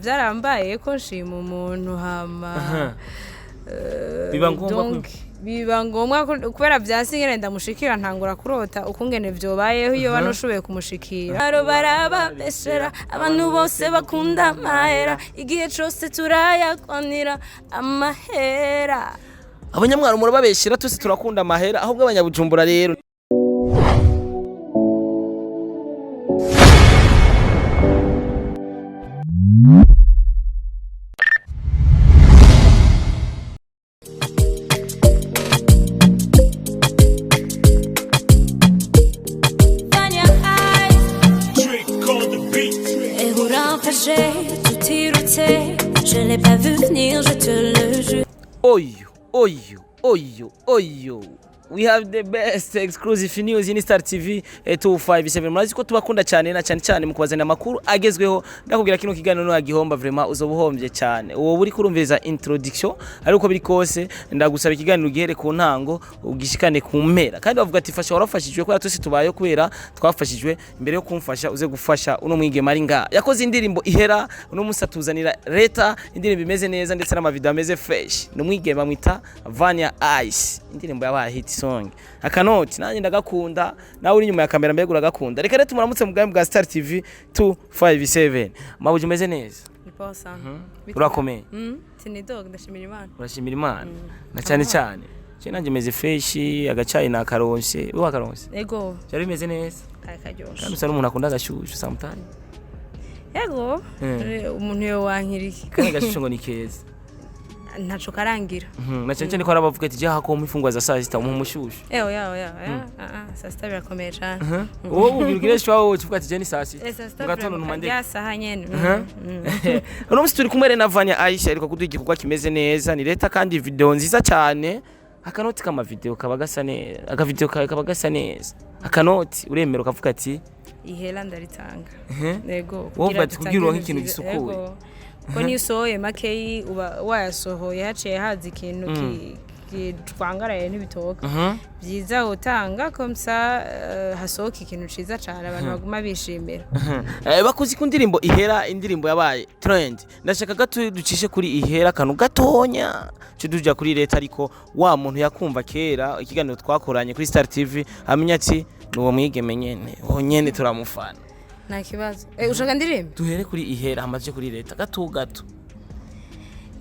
Vyarambaye ko nshima umuntu hama biba ngombwa kubera vyasingene ndamushikira ntangura kurota ukungene vyobayeho iyo banoshoboye kumushikira barababeshera abantu bose bakunda amahera igihe cose turayakwanira amahera abanyamwaro murababeshera twese turakunda amahera ahubwo abanyabujumbura rero Je l'ai pas vu venir, je te le jure. Oyo. We have the best exclusive news in Star TV 257. Murazi ko tubakunda cyane na cyane mu kubazana amakuru agezweho ndakubwira kino kiganiro no agihomba vraiment uzobuhombye cyane. Uwo buri kurumviriza introduction ariko biri kose ndagusaba ikiganiro gihere ku ntango ugishikane ku mpera. Kandi bavuga ati fasha warafashijwe ko twese tubaye kubera twafashijwe imbere yo kumfasha uze gufasha uno mwigema ari nga. Yakoze indirimbo ihera uno musatuzanira leta indirimbo imeze neza ndetse n'amavideo ameze fresh. No mwigema mwita Vania Ice. Indirimbo yabaye hit song akanoti nanye ndagakunda nawe uri nyuma ya kamera mbega uragakunda reka rero tumuramutse mu bwa Star TV 257 mabuje meze neza nipo sana urakomeye tinidog ndashimira Imana urashimira Imana na cyane nanje meze fresh agacayi na karonse uwa karonse ego cyari meze neza akaryoshe kandi usara umuntu akunda agashushu sometimes ego umuntu yo wankiriki kandi agashushu ngo ni keza ntaco karangira na cyane ko arabavuga ati jaha ko mufungwa za saa sita mu mushushu saa sita birakomeye cyane uwo ubwirugire shwa uvuga ati jeni saa sita ngatono numande ya saha nyene uno musi turi kumwe na Vania Aisha ariko kuduha igikorwa kimeze neza ni leta kandi video nziza cyane akanoti kama video kaba gasa neza akavideo kaba gasa neza akanoti uremera ukavuga ati ihela ndaritanga yego wovuga ati kugira uronke ikintu gisukuye ko nisohoye makeyi uba wayasohoye haciye hazi ikintu kitwangaraye n'ibitoka byiza utanga komsa hasohoka ikintu ciza cyane abantu baguma bishimira bakuzi ku ndirimbo ihera indirimbo yabaye trend ndashaka gato ducishe kuri ihera kanu gatonya cyo duja kuri leta ariko wa muntu yakumva kera ikiganiro twakoranye kuri Star TV amenya ati nuwo mwigeme nyene turamufana nta kibazo ushaka ndirimbo duhere kuri ihera amaze kuri leta gato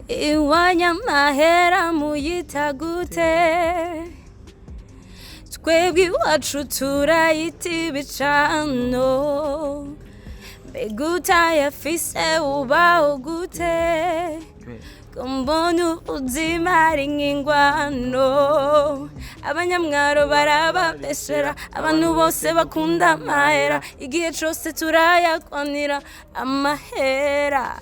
iwanya mahera muyita gute twebwe iwacu turayita ibicano mbega utayafise ubaho gute mbona ubuzima ari nk'ingwano abanyamwaro barababeshera abantu bose bakunda amahera igihe cose turayakwanira amahera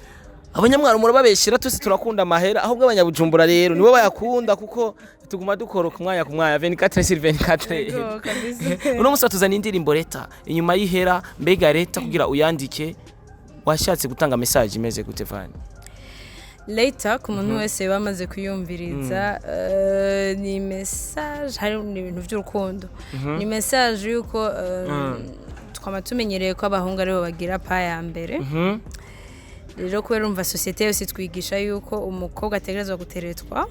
abanyamwaro murababeshera twese turakunda amahera ahubwo abanyabujumbura rero nibo bayakunda kuko tuguma dukora ku mwanya 24/24 uno musi tuzana indirimbo leta inyuma y'ihera mbega leta kugira uyandike washatse gutanga message imeze gute Vania Later ku muntu wese bamaze kuyumviriza ni message hari ibintu by'urukundo ni message yuko twama tumenyereye ko abahungu aribo bagira pa ya mbere rero kubera umva societe yose twigisha yuko umukobwa ategerezwa guteretwa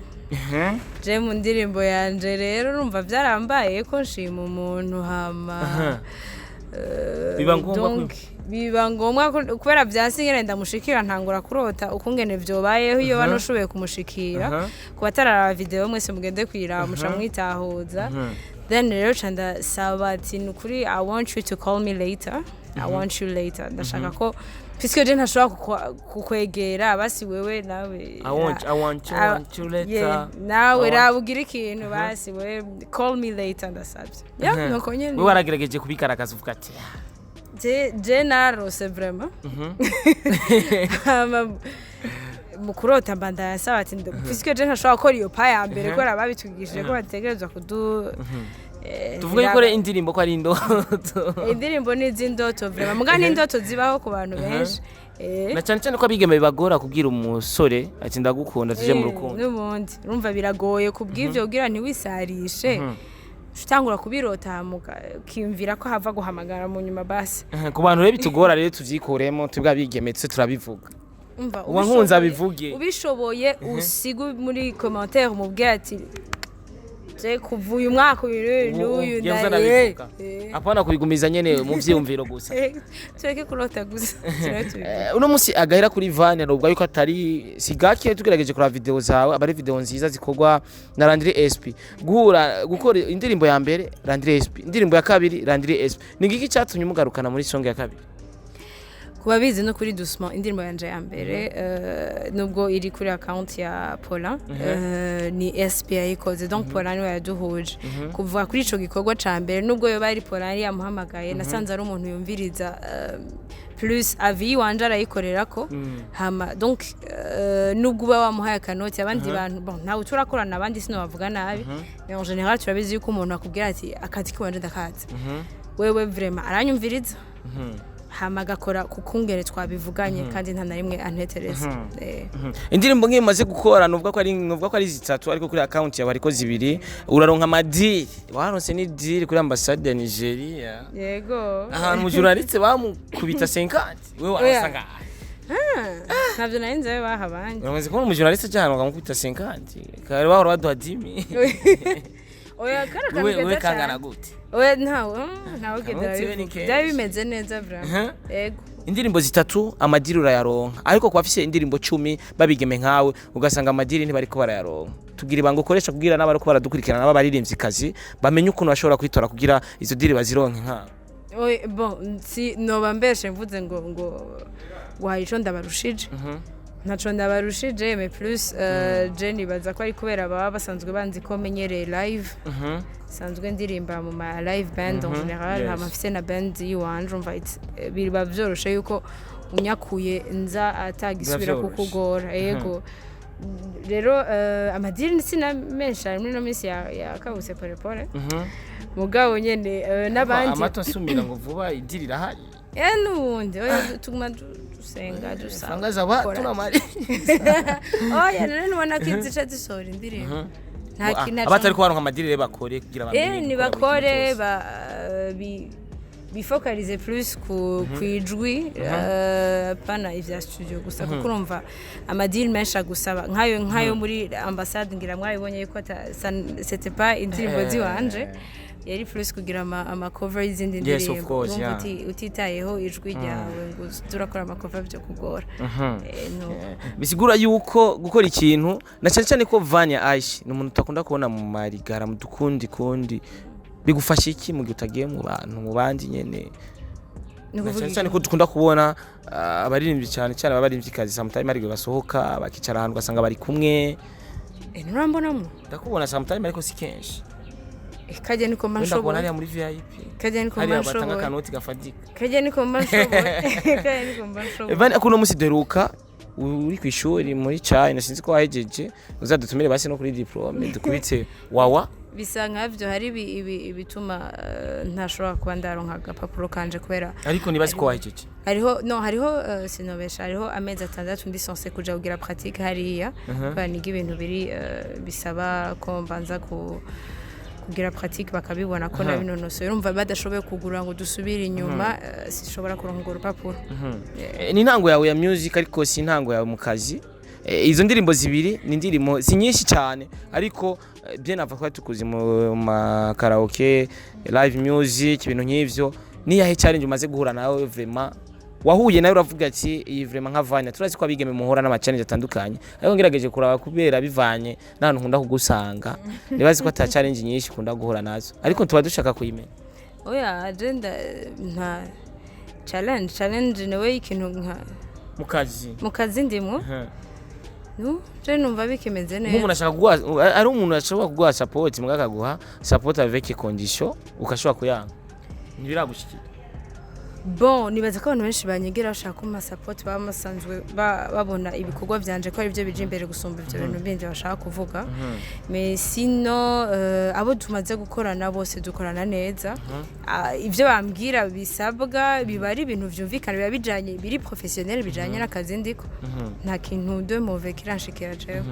je mu ndirimbo yanje rero urumva vyarambaye ko nshima umuntu hama biba ngombwa kubera vyasingene ndamushikira ntangura kurota ukungene vyobayeho iyo banoshoboye kumushikira kubatarara video mwese mugende kwira musha mwitahuza then rero canda sabati nukuri I want you to call me later I want you later ndashaka ko puisque je ntashobora kukwegera basi wewe nawe I want you later nawe rabugira ikintu basi wewe call me later ndasabye nuko nyene wewe waragerageje kubikarakaza uvuga ati je narose vraiment mukurota mbanda yasaba ati puisque je ntashobora gukora iyo pa ya mbere ko rababitugishije ko bategerezwa kudu tuvuge ko indirimbo ko ari indoto indirimbo ni zindoto vraiment mugani indoto zibaho ku bantu benshi na cyane ko abigeme bibagora kubwira umusore ati ndagukunda tuje mu rukundo n'ubundi urumva biragoye kubw'ivyo kugira ntiwisarishe utangura kubirota kimvira ko hava guhamagara mu nyuma basi ku bantu rero bitugora rero tuvyikoremo tubwa bigemetse turabivuga umva uwankunze abivuge ubishoboye usigu muri commentaire umubwira ati je kuva uyu mwaka uyu ndaye apana kubigumiza nyene mu vyumviro gusa tureke kurota gusa uno musi agahera kuri Vane nubwo yuko atari sigake tugerageje kuri video zawe abari video nziza zikorwa na Landry SP gukora indirimbo ya mbere Landry SP indirimbo ya kabiri Landry SP nigiki cyatumye umugarukana muri song ya kabiri kuba bizi no kuri Doucement indirimbo yanje ya mbere nubwo iri kuri account ya Paulin ni SP yayikoze donc Paulin niwe yaduhuje kuva kuri ico gikorwa ca mbere nubwo yo bari Paulin yamuhamagaye nasanze ari umuntu yumviriza plus avis wanje arayikorerako hama donc nubwo uba wamuhaye akanoti abandi bantu bon ntawe turakorana abandi sino bavuga nabi mais en général turabizi yuko umuntu akubwira ati akazi kiwanje ndakazi wewe vraiment aranyumviriza hama gakora kukungere twabivuganye kandi nta na rimwe antetereza indirimbo nk'imaze gukora nubwo ko ari zitatu ariko kuri account yawe ariko zibiri uraronka amadiri waronse ni deal kuri ambassade ya Nigeria yego ahantu mujuraritse bamukubita 50 wewe warasanga ntabyo narinze we bahabanye uramaze kubona umujuraritse cyane bakamukubita 50 kare bahora baduha 10 oya wewe kangana gute oya ntawe byari bimeze neza bra yego indirimbo zitatu amadiri urayaronka ariko kwa afise indirimbo 10 babigeme nkawe ugasanga amadiri ntibariko barayaronka tugira ibanga ukoresha kugira n'abari ko baradukurikirana n'abaririmbyi kazi bamenye ukuntu bashobora kwitora kugira izo diri bazironke nkawe oya bon si noba mbeshe mvuze ngo wayico ndabarushije ntaco ndabarushije mais plus Jenny baza ko ari kubera baba basanzwe banzi ko menyereye live sanzwe ndirimba mu ma live band en général hamafise na band yiwanje umva biba vyoroshe yuko unyakuye nza atagisubira kukugora yego rero amadiri sinamesha muri no minsi ya kabuse pole pole mugabo nyene nabandi amato nsumira ngo vuba idiri rahari nubundi oya tuguma dusenga dusanga zaba tunamari oya none ubona ko inzica zisora indirimbo nta kintu abatari ko baronka amadiri bakore kugira bamenye ni bakore bifocalize plus kwijwi pana ivya studio gusa kuko urumva amadiri menshi gusaba nkayo muri ambassade ngira mwabibonye yuko c'était pas indirimbo ziwanje yari plus kugira ama cover izindi ndirimbo utitayeho ijwi ryawe ngo turakora ama cover byo kugora bisigura yuko gukora ikintu na cyane ko Vanya Aishi ni umuntu utakunda kubona mu marigara mu dukundi bigufasha iki mu gihe utagiye mu bantu mu bandi nyene cyane ko dukunda kubona abaririmbyi cyane abaririmbyi kazi sometimes ari basohoka bakicara ahantu gasanga bari kumwe nurambonamo ndakubona sometimes ariko si kenshi kaje niko mashobo nari muri VIP kaje niko mashobo batanga kanoti gafadika kaje niko mashobo Vanya kuno musi deruka uri kwishuri muri China sinzi ko wahejeje uzadutumire basi no kuri diplome dukubitse wawa bisa nkavyo hari ibituma ntashobora kuba ndaronka agapapuro kanje kubera ariko nibazi ko wahejeje hariho sinobesha hariho amezi 6 ndi censé kuja kugira pratique hariya kwa niga ibintu biri bisaba ko mbanza kugira pratique bakabibona ko nabinonosoye urumva badashoboye kugura ngo dusubire inyuma sishobora kuronka urupapuro ni intango yawe ya music ariko si intango yawe mu kazi izo ndirimbo zibiri ni indirimbo si nyinshi cyane ariko bien avuga tukuzi mu karaoke live music ibintu nk'ivyo ni yahe challenge umaze guhura nawe vraiment wahuye nawe uravuga ati iyi vraiment nka Vanya turazi ko abigeme muhora n'ama challenge atandukanye ariko ngerageje kuraba kubera bivanye n'ahantu nkunda kugusanga nibazi ko ata challenge nyinshi kunda guhura nazo ariko tuba dushaka kuyimenya oya agenda nta challenge nawe ikintu nka mu kazi ndimo je numva bikimeze neza umuntu ashaka kuguha ari umuntu ashobora kuguha support mugakaguha support avec condition ukashobora kuyanga ntibiragushikira bon nibaza ko abantu benshi banyegera bashaka kuma support bamasanzwe babona ibikorwa byanje ko ari byo bije imbere gusumba ibyo bintu bindi bashaka kuvuga mais sino abo tumaze gukorana bose dukorana neza ivyo bambwira bisabwa bibari ibintu vyumvikana biba bijanye biri professionnel bijanye n'akazi ndiko nta kintu de mauvais kiranshikira jewe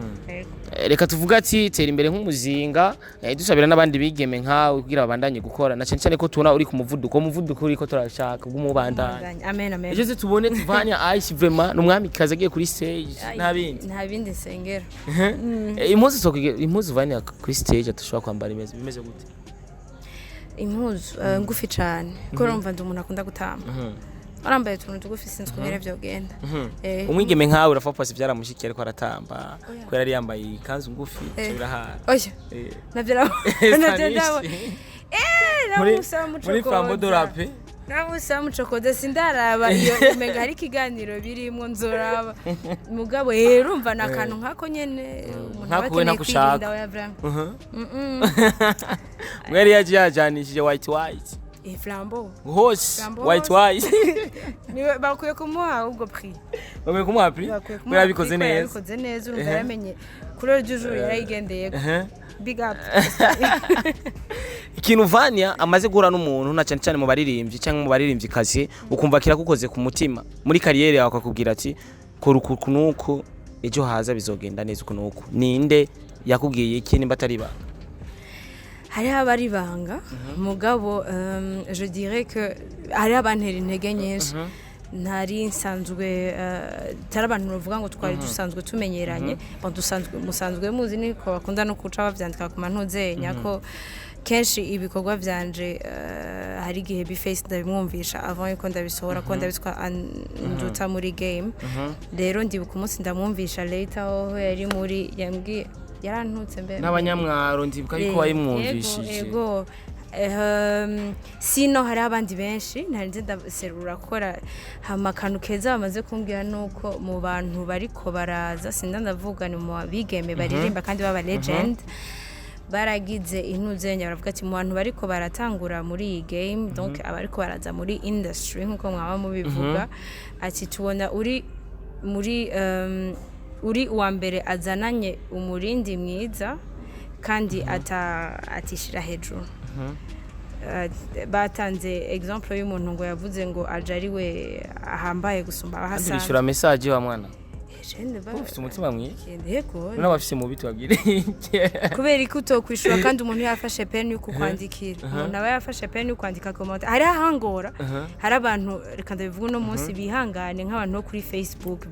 reka tuvuga ati tera imbere nk'umuzinga dusabira n'abandi bigeme nkawe kugira babandanye gukora na cyane ko tubona uri ku muvuduko uriko turashaka ugumubandanya amen amen ejo tubone Vanya Ice vraiment numwami kaza agiye kuri stage nta bindi nsengera impuzu Vanya kuri stage atushobora kwambara bimeze gute impuzu ngufi cyane ko urumva ndi umuntu akunda gutamba arambaye utuntu tugufi sinzi kumera byogenda umwigeme nkawe urafa pasi byaramushikiye ariko aratamba ko yari yambaye ikanzu ngufi birahara oya navyo muri Flambo Dorape namusa mucokoza sindaraba iyo umenga hari kiganiro birimo nzoraba mugabo urumva nakantu nkako nyene umuntu abakeneye kwirinda wa Abraham mwari yajanishije white Flambo hose white niwe bakuye kumuha ubwo prix bakwiye kumuha prix mwabikoze neza urumva yamenye couleur du jour yarayigendeye big up ikintu Vanya amaze guhura n'umuntu na cyane cyane mu baririmbyi cyangwa mu baririmbyi kazi ukumva kirakukoze ku mutima muri kariyeri yawe akakubwira ati kora uku nuko ejo haza bizogenda neza uku nuko ninde yakubwiye iki nimba atari ba hari abari banga mugabo je dirais que hari abantera intege nyinshi ntari nsanzwe tarabantu bavuga ngo twari dusanzwe tumenyeranye musanzwe muzi niko bakunda no kuca bavyandika ku mantuzenya ko kenshi ibikorwa byanje hari gihe biface ndabimwumvisha avant yuko ndabisohora ko ndabitwa nduta muri game rero ndibuka umunsi ndamwumvisha later aho yari muri yambwiye yarantutse mbere n'abanyamwaro ndibuka yuko wayimwumvishije yego sino hari abandi benshi ntarinze ndaserura kora hamakanu keza bamaze kumbwira nuko mu bantu bariko baraza sinda ndavuga ni mu bigeme baririmba kandi baba legend baragize intuzenya baravuga ati mu bantu bariko baratangura muri iyi game donc abariko baraza muri industry nkuko mwaba mubivuga ati tubona uri muri uri uwa mbere azananye umurindi mwiza kandi atishira hejuru batanze example y'umuntu ngo yavuze ngo aje ari we ahambaye gusumba abahasanzwe ndishura message wa mwana jende ba ufite umutima mwiza yego n'abafise mu bitu babwire kubera iko kwishura kandi umuntu yafashe pen yo kukwandikira umuntu aba yafashe pen yo kwandika comment hari ahangora hari abantu reka ndabivuga no munsi bihangane nk'abantu kuri Facebook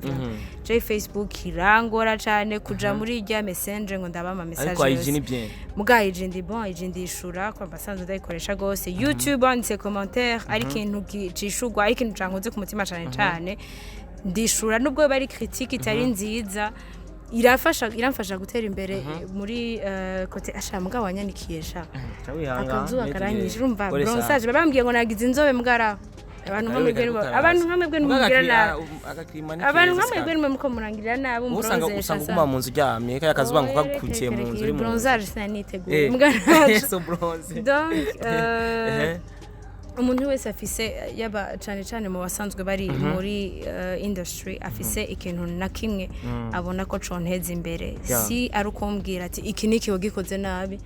je Facebook irangora cyane kuja muri rya messenger ngo ndabama message ariko ayiji ni bien mugaye ndi bon ayiji ndishura ko basanzwe ndayikoresha gose YouTube anditse commentaire ari kintu gicishurwa ari kintu cankoze ku mutima cyane ndishura nubwo bari critique itari nziza iramfasha gutera imbere muri kote asha mugabo wanyanikiye sha akazuba karanyije urumva bronzage babambwiye ngo nagize inzobe mugara abantu nkamwe n'umugira nabi abantu nkamwe muko murangirira nabi bronzage usanga uguma mu nzu ryamye kaya kazuba ngo kakutiye mu nzu uri mu bronzage sinaniteguye mugara so bronze donc umuntu wese afise yaba cyane mu basanzwe bari muri industry afise ikintu na kimwe abona ko conteza imbere si ari ukombwira ati iki niki wagikoze nabi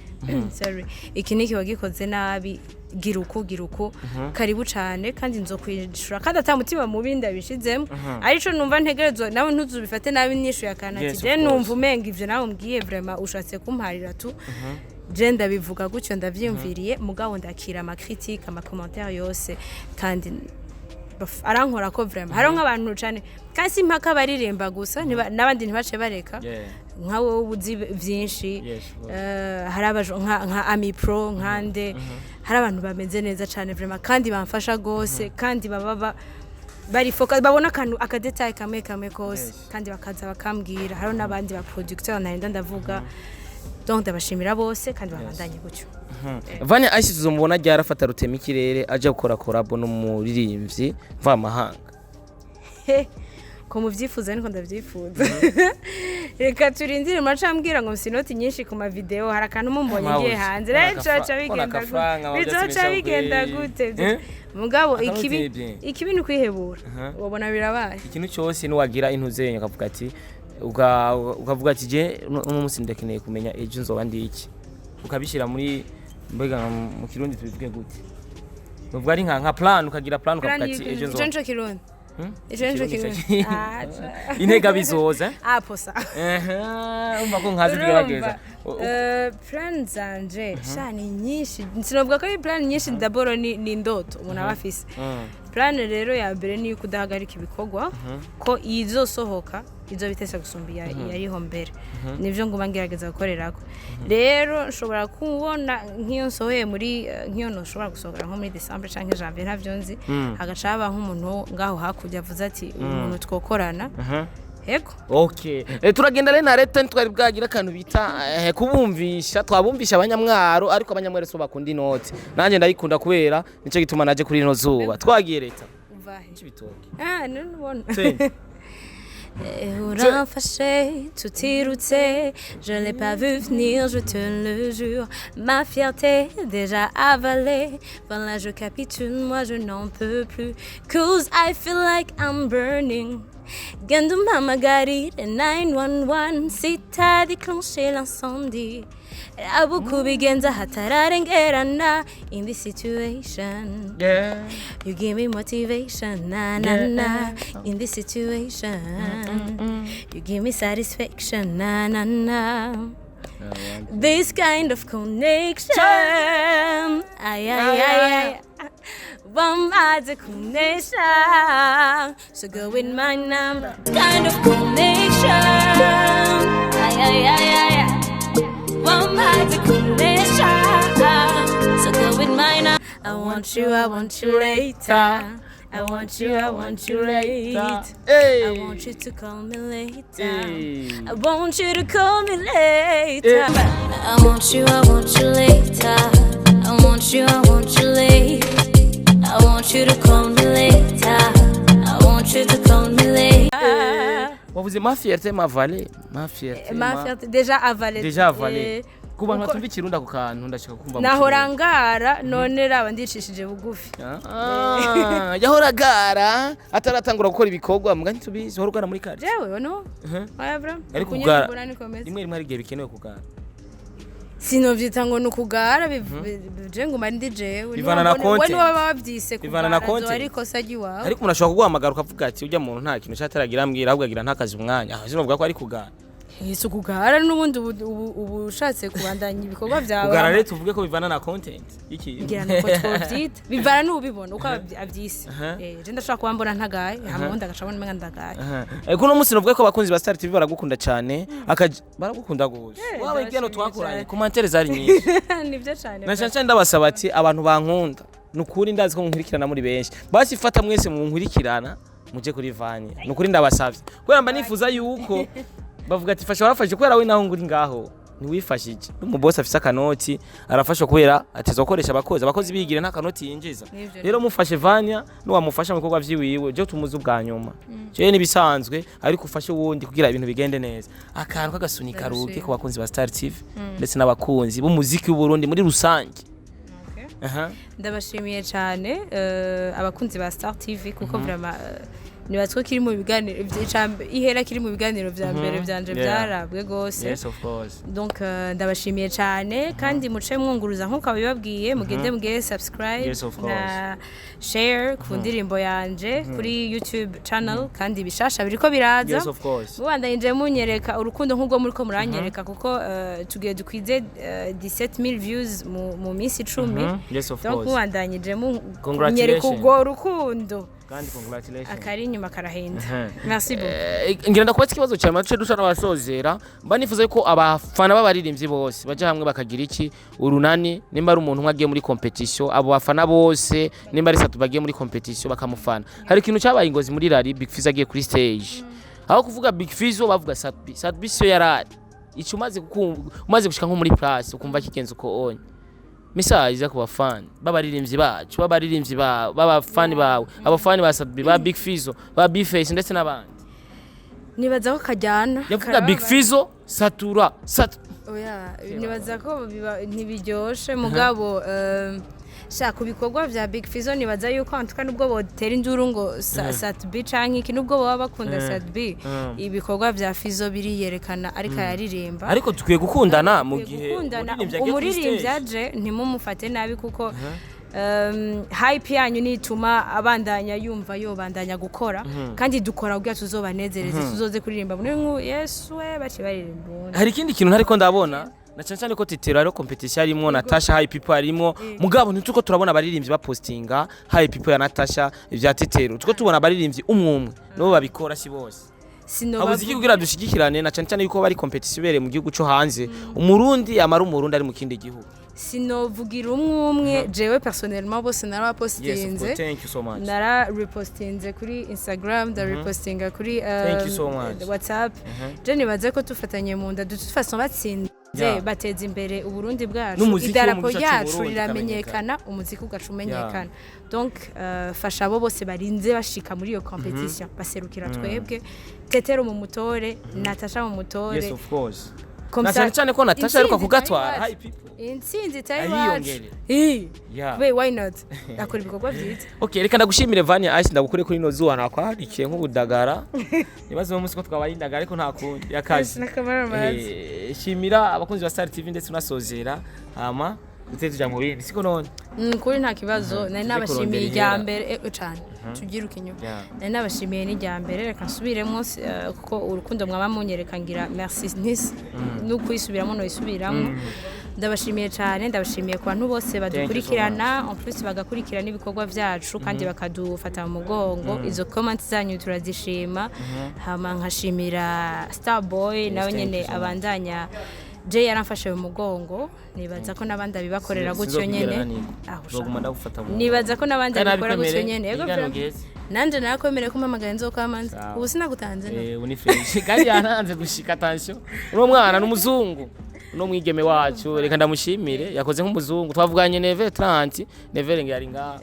sorry iki niki wagikoze nabi giruko karibu cyane kandi nzokwishura kandi atamutima mu binda bishizemo arico numva ntegerezwa nawe ntuzubifate nabi nishu yakana ati je numva umenga ivyo nawe mbwiye vraiment ushatse kumparira tu jenda bivuga gutyo ndavyumviriye mugabo ndakira ama critique ama commentaire yose kandi arankora ko vraiment haro nk'abantu cyane kasi mpaka baririmba gusa nabandi ntibace bareka nkawe ubuzi byinshi hari abajo nka Ami Pro nkande hari abantu bameze neza cyane vraiment kandi bamfasha gose kandi baba bari focus babona akantu akadetail kamwe kose kandi bakaza bakambwira haro nabandi ba producteur narinda ndavuga donc ndabashimira bose kandi babandanye gutyo Vanya Ice tuzomubona ryarafata rutema ikirere aje gukora collab no muririmbyi mva mahanga ko muvyifuza niko ndavyifuza reka turindire macambwira ngo sinoti nyinshi ku ma video harakantu mumbonye ngiye hanze bizoca bigenda gute mugabo ikibi ni kwihebura ubona birabaye ikintu cyose ni wagira intuzenya akavuga ati ukavuga ati je umunsi ndakeneye kumenya ejo nzoba ndi iki ukabishira muri mbega mu kirundi tubivuge gute uvuga ari nka plan ukagira plan ukavuga ati ejo nzoba ico kirundi ico kirundi intega bizoza posa umva ko nkazi kugerageza plan zanje shani nyinshi sinovuga ko ari plan nyinshi ndaboro ni ndoto umuntu abafise plan rero ya mbere ni kudahagarika ibikorwa ko izosohoka izo bitese gusumba yariho mbere nivyo nguma ngerageza gukorerako rero nshobora kubona nk'iyo nsohoye muri nk'iyo noshobora gusohora nko muri December canke Janvier ntavyo nzi hagacaba nk'umuntu ngaho hakurya avuze ati umuntu twokorana Ego. Okay. Turagenda rero na leta ntitwari bwagira akantu bita kubumvisha twabumvisha abanyamwaro ariko abanyamwaro so bakunda inoti. Nanje ndayikunda kubera nico gituma naje kuri ino zuba. Twagiye leta. Uvahe. Kibitoke. None. Renfâché, tout tirouté, je l'ai pas vu venir, je te le jure. Ma fierté déjà avalée, voilà je capitule, moi je n'en peux plus. Cause I feel like I'm burning. Ganduma Margarita 911, si t'as déclenché l'incendie. Abuku bigenza hatararengerana in this situation. Yeah. You give me motivation, na na na. In this situation, you give me satisfaction, na na na. This kind of connection, ay ay ay ay. One magic connection, so go with my number. Kind of connection, ay ay ay ay. One magic connection, so go with my number. I want you later. I want you later. Hey. I want you to call me later. Hey. I want you to call me later. I want you later. I want you later. I want you to call me later. I want you to call me later. Wavuze ma fierté ma vallée, ma fierté. Ma fierté déjà avalée. Déjà avalée. Kuba ntumva ikirunda ku kantu ndashaka kumva. Nahorangara none raba ndicishije bugufi. Yahoragara ataratangura gukora ibikorwa muga ntitubizi horugana muri kare. Jewe no. Aya bra. Ariko kugara. Rimwe rimwe ari gihe bikenewe kugara. Sinovyita ngo nukugara bije ngo mari ndi jewe. Bivana na content. Wani waba wavyise Bivana na kugara content. ariko saji wawe. Ariko umuntu ashobora kuguhamagara ukavuga ati ujya muntu nta kintu cyataragira ambwira ahubwo agira ntakazi umwanya. Sinovuga ko ari kugara. Yesu kugara nubundi ubu ushatse kubandanya ibikorwa byawe. Kugara rero tuvuge ko bivana na content. Iki. Ngira nuko twovyita. Bivana n'ubibona uko avyise. Je ndashaka kubambona ntagaye, hamundi agacabona menga ndagaye. Kuno munsi novuga ko abakunzi ba Star TV baragukunda cyane, baragukunda gose. Wawe igeno twakoranye commentaire zari nyinshi. Nivyo cyane. Na cyane ndabasaba ati abantu bankunda. Nukuri ndazi ko nkurikirana muri benshi. Basi fata mwese mu nkurikirana muje kuri Vania. Nukuri ndabasavye. Kubera mba nifuza yuko bavuga ati fasha warafashe kubera we naho nguri ngaho niwifashije n'umuboss afise akanoti arafasha kubera atizokoresha abakozi bigire nta kanoti yinjiza rero mufashe Vania n'uwamufasha mu bikorwa vyiwiwe je tumuze ubwa nyuma je nibisanzwe ariko ufashe wundi kugira ibintu bigende neza akantu kagasunika ruke ku bakunzi ba Star TV ndetse n'abakunzi b'umuziki w'u Burundi muri rusange. Ndabashimiye cyane abakunzi ba Star TV kuko vraiment nibatwe kiri mu biganiro ihera kiri mu biganiro vya mbere vyanje byarabwe gose. Yes of course. Donc ndabashimiye cyane kandi muce mwunguruza nkuko abibabwiye mugende mugiye subscribe na share ku ndirimbo yanje kuri YouTube channel kandi bishasha biriko biraza. Yes of course. Mubandanyije munyereka urukundo nk'ubwo muriko muranyereka kuko tugiye dukwize 17000 views mu minsi 10. Yes of course. Donc mubandanyije munyereka ubwo rukundo. Kandi congratulations. Akari nyuma karahenda. Merci beaucoup. Ngira ndakubatse ikibazo cyane mace dusha n'abasozera mba nifuza ko abafana b'abaririmbyi bose baje hamwe bakagira iki urunani nimba ari umuntu mwagiye muri competition abo bafana bose nimba ari satu bagiye muri competition bakamufana. Hari ikintu cyabaye ingozi muri Rally Big Fizzo agiye kuri stage. Aho kuvuga Big Fizzo bavuga Satbi so yarari. Ico umaze gushika nko muri place ukumva kigenzo ko onye. Misaje ku bafani b'abaririmbyi bacu b'abaririmbyi b'abafani bawe abafani ba Satbi ba Big Fizzo ba Bface ndetse n'abandi nibaza ko kajyana yavuga Big Fizzo satura oya nibaza ko ntibiryoshe mugabo shaka ibikorwa vya Big Fizzo nibaza yuko antuka nubwo botera induru ngo Satbi canke iki nubwo baba bakunda Satbi ibikorwa vya Fizzo biri yerekana ariko yaririmba ariko tukwiye gukundana mu gihe umuririmbyi aje ntimumufate nabi kuko hype yanyu nituma abandanya yumva yobandanya gukora kandi dukora ubwa tuzobanezereze tuzoze kuririmba muri Yesu we baci baririmba. Hari ikindi kintu ntariko ndabona na cyane ko Tetero ari competition arimo Natasha High People arimo mugabo ntituko turabona abaririmbyi bapostinga High People ya Natasha ivya Tetero tuko tubona abaririmbyi umwe no babikora si bose habuze iki kugira dushigikirane na cyane yuko bari competition bere mu gihugu cyo hanze umurundi amara umurundi ari mu kindi gihugu sinovugira umwe jewe personnellement bose narapostinze yes, thank you so much nara repostinze kuri Instagram da repostinga kuri WhatsApp je nibaze ko tufatanye mu nda façon batsinze bateza imbere uburundi bwacu idarapo yacu riramenyekana umuziki ugacumenyekana donc fasha abo bose barinze bashika muri iyo competition baserukira twebwe Tetero mu mutore Natasha mu mutore yes of course cyane ko Natasha ariko kugatwara High People intsinzi tayiwacu why not akora ibikorwa byiza okay reka ndagushimire Vania Ice ndagukure kuri no zuwa nakwarikiye nk'ubudagara nibaze mu munsi ko twabaye indagara ariko nta kundi yakazi shimira abakunzi ba Star TV ndetse unasozera hama uteze mu bindi siko none kuri nta kibazo nari nabashimiye ijya mbere cyane tugiruka inyuma nari nabashimiye n'ijya mbere reka nsubiremo kuko urukundo mwaba munyereka ngira merci nis no kwisubiramo no isubiramo ndabashimiye cyane ndabashimiye ku bantu bose badukurikirana en plus bagakurikirana ibikorwa byacu kandi bakadufata mu mugongo izo comments zanyu turazishima hama nkashimira Starboy nawe nyene abandanya je yaramfashe mu mugongo nibaza ko nabandi abibakorera gutyo nyene nibaza ko nabandi abikora gutyo nyene yego nanje nakomere ko mpamagaye nzokamanza ubu sinagutanze no uni fresh kandi yananze gushika attention uno mwana n'umuzungu no mwigeme wacu reka ndamushimire yakoze nk'umuzungu twavuganye neve 30 neve ngari nga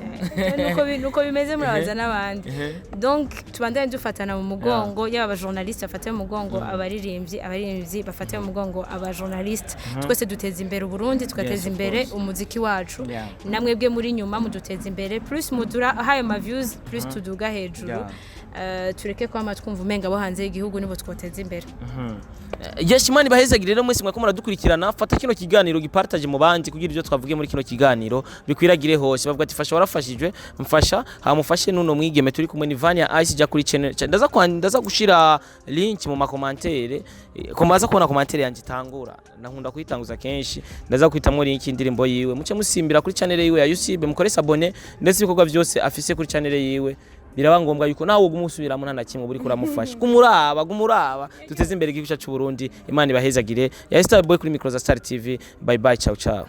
nuko bimeze murabaza nabandi donc tubandanye dufatana mu mugongo yaba journaliste afate mu mugongo abaririmbyi bafate mu mugongo aba journaliste twese duteza imbere Burundi tugateza imbere umuziki wacu namwe bwe muri nyuma muduteza imbere plus mudura hayo ma views plus tuduga hejuru tureke kwa matwumva umenga bo hanze y'igihugu nibo twoteza imbere Yeshimani bahezagire rero mwese mwako muradukurikirana fata kino kiganiro gipartage mu bandi kugira ibyo twavuge muri kino kiganiro bikwiragire hose bavuga ati fasha warafashijwe mfasha hamufashe nuno mwigeme turi kumwe ni Vania Ice ja kuri channel ndaza gushira link mu makomantere komaza kubona komantere yanje itangura nankunda kuyitanguza kenshi ndaza kwitamwo link indirimbo yiwe muce musimbira kuri channel yiwe ya YouTube mukore abone ndetse ibikorwa byose afise kuri channel yiwe biraba ngombwa yuko nawe ugumusubiramo nta nakimwe buri kuramufasha gumuraba duteze imbere igihugu cyacu Burundi Imana ibahezagire ya Starboy kuri micro za Star TV bye bye ciao ciao